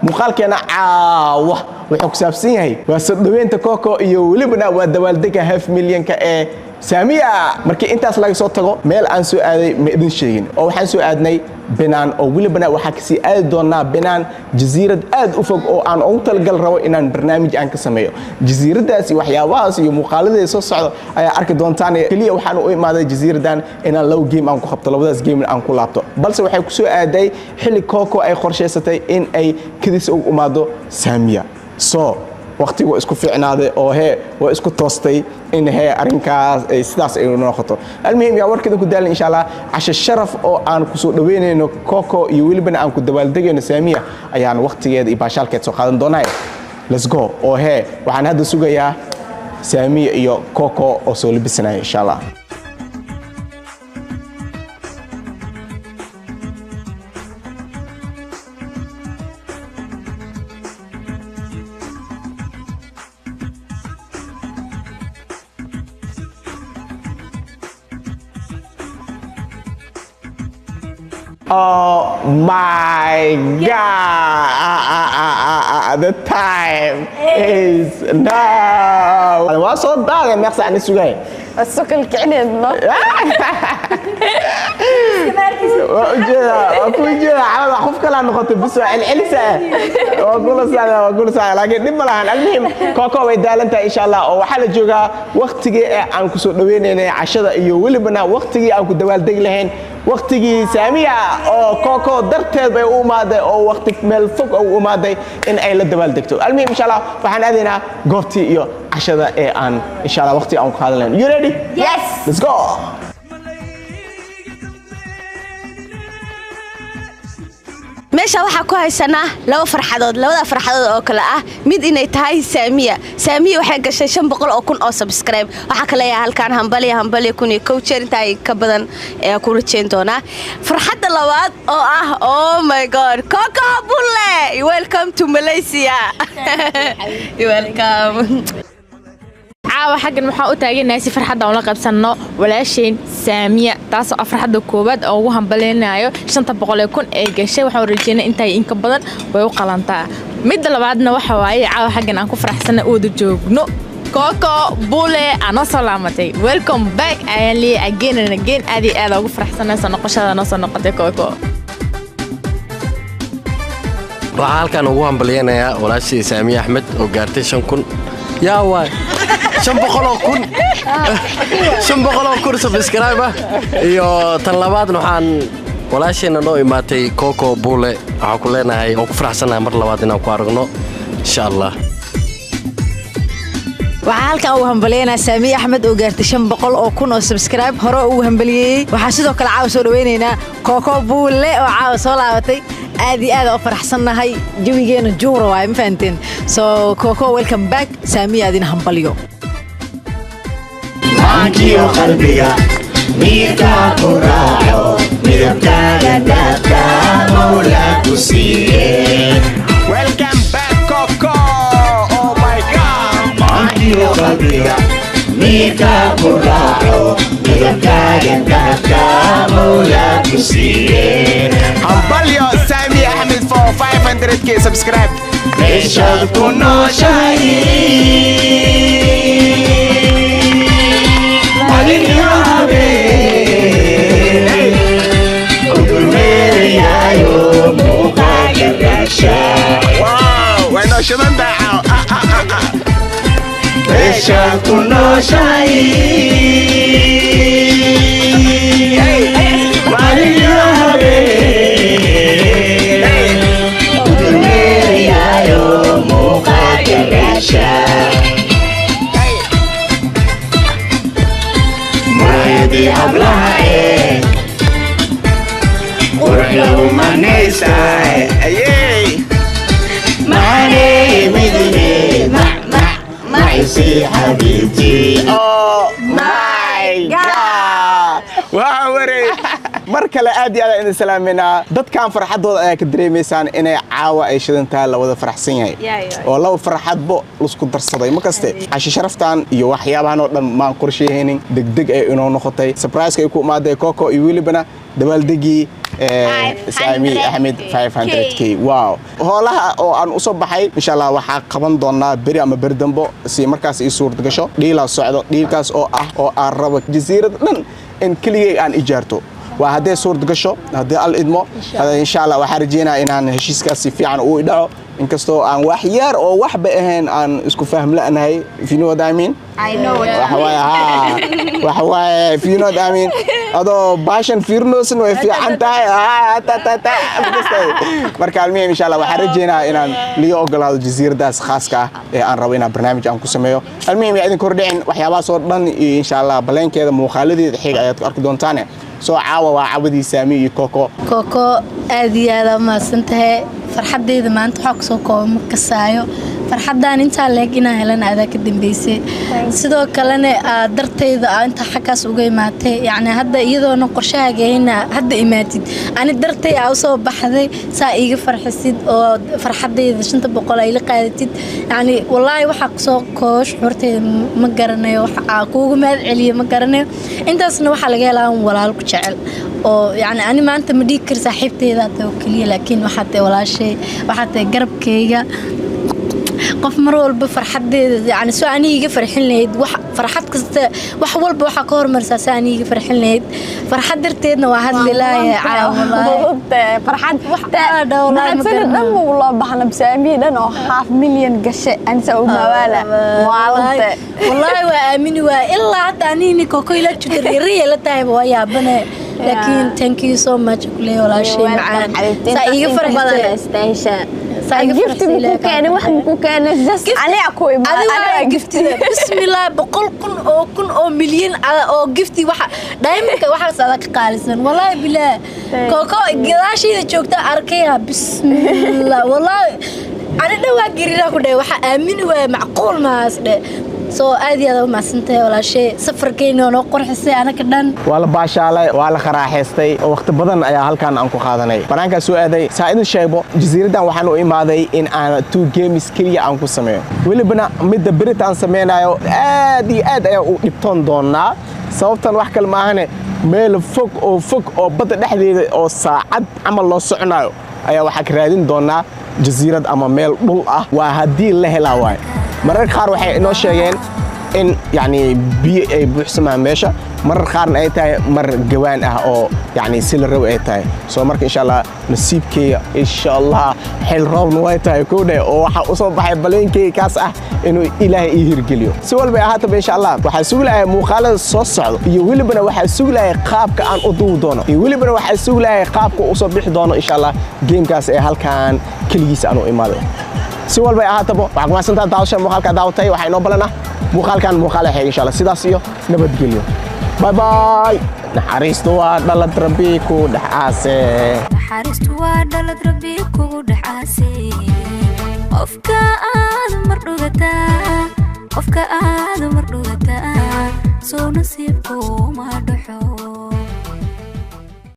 muuqaalkeena caawa wuxuu ku saabsan yahay waa soo dhaweynta Coco iyo waliba waa dabaaldega half milyanka ee Saamiya markii intaas laga soo tago meel aan soo aaday ma idin sheegin oo waxaan soo aadnay Benaan oo waliba waxa ka sii aadi doonaa Benaan jasiirad aad u fog oo aan ugu talgal rabo inaan barnaamij aan ka sameeyo jasiiradaasi waxyaabahaas iyo muuqaaladeeda soo socdo ayaa arki doontaan kaliya waxaan u imaaday jasiiradan inaan laba game aan ku qabto labadaas game aan ku laabto balse waxay ku soo aaday xilli Coco ay qorsheysatay in ay kadis ugu imaado Saamiya so waqtigu isku fiicnaaday oo waa isku toostay in arinkaas ay sidaas ay noqoto almuhiim yaa warkada ku daalin insha Allah casho sharaf oo aan ku soo dhaweynayno Coco iyo waliba aan ku dabaaldegayno Saamiya ayaan waqtigeeda iyo baashaalkeed soo qaadan doonaa let's go oo waxaan hadda sugayaa Saamiya iyo Coco oo soo libisanayo insha Allah Oh my God! The time is now. Waa soo daagay meeqsa aan sugay. السكر كعنيد ما وأكوجا عاوز أخوف كلا نقطة بس العلسة وأقول ساعة لكن دم لهن المهم كوكو ويدالنت إن شاء الله وحال جوجا وقتي عن كسر دوين عشرة يولي بنا وقتي عن كدوال دجلهن وقتي سامية أو كوكو درت بأوماده أو وقتك ملفوق أو أوماده إن أي للدوال دكتور المهم إن شاء الله فحنا هذينا قفتي يو عشرة عن إن شاء الله وقتي عن كهذا you ready? Yes. Let's go. meesha waxa ku haysanaa laba farxadood oo kala ah mid inay tahay Saamiya waxay gashay 500 oo kun oo subscribe waxa kale ayaa halkaan hambali kun iyo coacher inta ay ka badan ee ku rajeen doona farxadda labaad oo ah oh my god Coco Bulle welcome to Malaysia welcome حقا waxaan u taaganahay si farxad aan la qabsano walaasheen Saamiya taas oo farxadda koobaad oo ugu hambaleenayo 500 kun ee gashay waxaan rajeynaa intay in ka badan way u qalantaa mid labaadna waxa waaye xaqan aan ku faraxsana oo joogno Coco Bulle ana salaamatay welcome back Ali again and again aad ugu faraxsana soo noqoshada soo noqotay Coco waxaan halkan ugu hambaleenayaa walaashii Saamiya Axmed oo gaartay 5 kun yaa waay 500 kun subscribe iyo tan labaadna waxaan walaasheena noo imaatay Coco Bulle waxa ku leenahay oo ku faraxsanahay mar labaad inaan ku aragno insha Allah waxaan halkan ugu hambaleenayaa Saamiya Axmed oo gaartay 500 oo kun oo subscribe hore ugu hambaliyay waxaan sidoo kale caaw soo dhaweynaynaa Coco Bulle oo caaw soo laabatay aad oo faraxsanahay jawigeena jooro waay ma fahanteen so Coco welcome back Saamiya adina hambaliyo Ankiyo qalbiga miirka ku raaco midabkaaga dadka mawla ku siiyey welcome back Coco oh my god Ankiyo qalbiga miirka ku raaco midabkaaga dadka mawla ku siiyey hambalyo Saamiya Axmed for 500k subscribe meeshaad ku nooshahay wow وين شباب باعوا ايش كنا شايفين وعليا يا يوم وقاك دي حبلها ايه وروح لو ما نستاي ايي معني مدني معيسي حبيبتي oh my god واوري mar kale aad iyo aad idin salaameynaa dadkan farxadooda ayaa ka dareemaysaan inay caawa ay shidantaa la wada faraxsan yahay oo laba farxadbo lasku darsaday ma kaste cashi sharaftan iyo waxyaabahan oo dhan maan qorsheynin degdeg ay inoo noqotay surprise ay ku imaaday Coco iyo wilibana dabaaldegii Sami Ahmed 500k wow hoolaha oo aan u soo baxay insha Allah waxa qaban doonaa bari ama bardambo si markaas ay suurta gasho dhiila socdo dhiilkaas oo aan rabo jasiirad dhan in kaliya aan ijaarto waa hadee suurta gasho hadee al idmo insha Allah waxa rajeynaa inaan heshiiskaas si fiican u dhaco inkastoo aan wax yar oo waxba ahayn aan isku faham la'nahay if you know what I mean I know what waxa waaye if you know what I mean adoo baashan fiirnoosan way fiican tahay marka almiya insha Allah waxa rajeynaa inaan liyo ogolaado jasiiradaas khaaska ah ee aan rabo inaan barnaamij aan ku sameeyo almiya idin kordhicin waxyaabahaas oo dhan insha Allah baleenkeeda muuqaaladeeda xig ayaad ku arki doontaan soo caawa waa caawadi Sami iyo Coco aad iyo aad ma santahay farxadeyda maanta waxa ku soo koobma kasaayo farxadan inta leeg inaan helan aad ka dambeysay sidoo kalena darteeda inta xakaas uga imaatay yaani hadda iyadoo qorshahaageena hadda imaatid ani dartay aa soo baxday saa iiga farxisid oo farxadeyda 500 ay la qaadatid yaani wallahi waxa ku soo koosh horteeda ma garanayo waxa kuugu maad celiyo ma garanayo intaasna waxa laga helaa walaal ku jecel oo yaani ani maanta ma dhigi kar saaxiibteeda oo kaliya laakiin waxa tay walaashay waxa tay garabkayga qof mar walba farxadeeda yaani soo aniga farxin lahayd wax farxad kasta wax walba waxa ka hormarsaa aniga farxin lahayd farxad darteedna waa had ilaahay caawilaay farxad dhan uu loo baxna Sami dhan oo 500,000 gashay ansa u mawaala waalante wallahi waa aamini waa ilaa hadda anini Coco ila jidariye la tahay waa yaabane laakiin thank you so much kulay walaashay macaan saa iga farxad station gift ku keenay wax ku keenay just aniga ku imaado gift bismillah 100,000 oo milyan oo gift waxa diamond waxa sadaka qaalisan wallahi bilaa Coco gadaashiida joogta arkaya bismillah wallahi ana dhawaa girira ku dhay waxa aamini waa macquul maas dhe soo aad iyo aad ma santay walaashay safarkeena oo qorxisay anaka dhan wala baashaalay wala qaraaxaystay waqti badan ayaa halkaan aan ku qaadanay banaanka soo aaday saaidin sheebo jasiiradan waxaan u imaaday in aan 2 games kaliya aan ku sameeyo walibana midda baritaan sameynayo aad iyo aad ayaa u dhibtoon doonaa sababtan wax kale ma ahane meel fog oo badda dhexdeeda oo saacad amal loo soconayo ayaa waxa ka raadin doonaa jasiirad ama meel dhul ah waa hadii la helaa waay marar qaar waxay inoo sheegeen in yani biyo ay buuxsamaan meesha marar qaarna ay tahay mar gawaan ah oo yani sila raw ay tahay soo marka insha Allah nasiibkeega insha Allah xil roobna way tahay ku dhay oo waxa u soo baxay baleenkeega kaas ah inuu Ilaahay ii hirgeliyo si walba ahaataba insha Allah waxa suglahay muuqaalada soo socdo iyo walibana waxa suglahay qaabka aan u duub doono iyo walibana waxa suglahay qaabka uu soo bixi doono insha Allah gameekaas ee halkaan kaligiis aan u imaado si walba ahaataba waxa ku maasantaa daawasha muuqaalka daawatay waxa inoo balana muuqaalkan muuqaal xeeg insha Allah sidaas iyo nabadgelyo bye bye naxariistu waa dhalad rabbi ku dhaxaase naxariistu waa dhalad rabbi ku dhaxaase qofka aad mar dhugataa soo nasiibku ma dhaxo